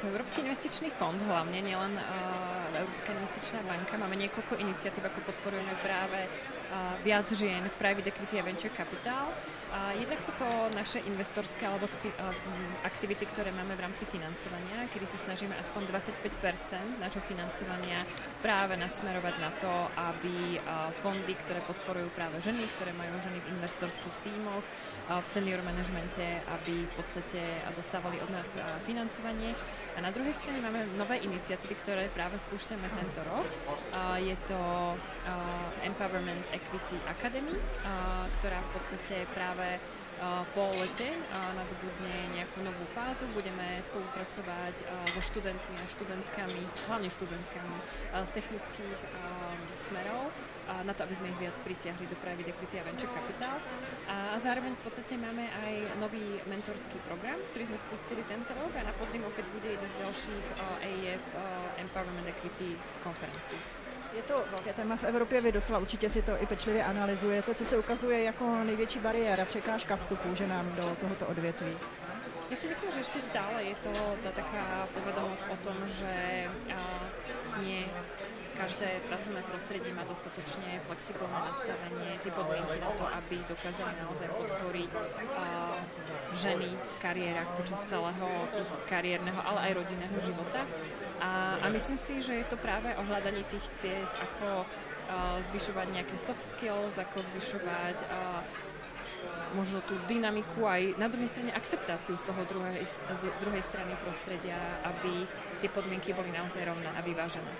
ako Európsky investičný fond hlavne, nielen Európska investičná banka, máme niekoľko iniciatív, ako podporujeme práve viac žien v private equity a venture capital. Jednak sú to naše investorské alebo aktivity, ktoré máme v rámci financovania, kedy sa snažíme aspoň 25% nášho financovania práve nasmerovať na to, aby fondy, ktoré podporujú práve ženy, ktoré majú ženy v investorských tímoch, v senior manažmente, aby v podstate dostávali od nás financovanie. A na druhej strane máme nové iniciatívy, ktoré práve spúšťame tento rok. Je to Empowerment Equity Academy, ktorá v podstate práve po lete nadobudne nejakú novú fázu. Budeme spolupracovať so študentmi a študentkami, hlavne študentkami z technických smerov, na to, aby sme ich viac pritiahli do private equity a venture capital. A zároveň v podstate máme aj nový mentorský program, ktorý sme spustili tento rok a na podzim opäť bude jeden z ďalších AEF Empowerment Equity konferencí. Je to velké téma v Evropě, vy doslova určitě si to i pečlivě analyzujete. Co se ukazuje jako největší bariéra, překážka vstupu ženám do tohoto odvětví? Ja si myslím, že ešte stále je to tá taká povedomosť o tom, že nie každé pracovné prostredie má dostatočne flexibilné nastavenie, tie podmienky na to, aby dokázali naozaj podporiť ženy v kariérach počas celého ich kariérneho, ale aj rodinného života. A myslím si, že je to práve o hľadaní tých ciest, ako zvyšovať nejaké soft skills, ako zvyšovať možno tú dynamiku aj na druhej strane akceptáciu z toho druhej strany prostredia, aby tie podmienky boli naozaj rovné a vyvážené.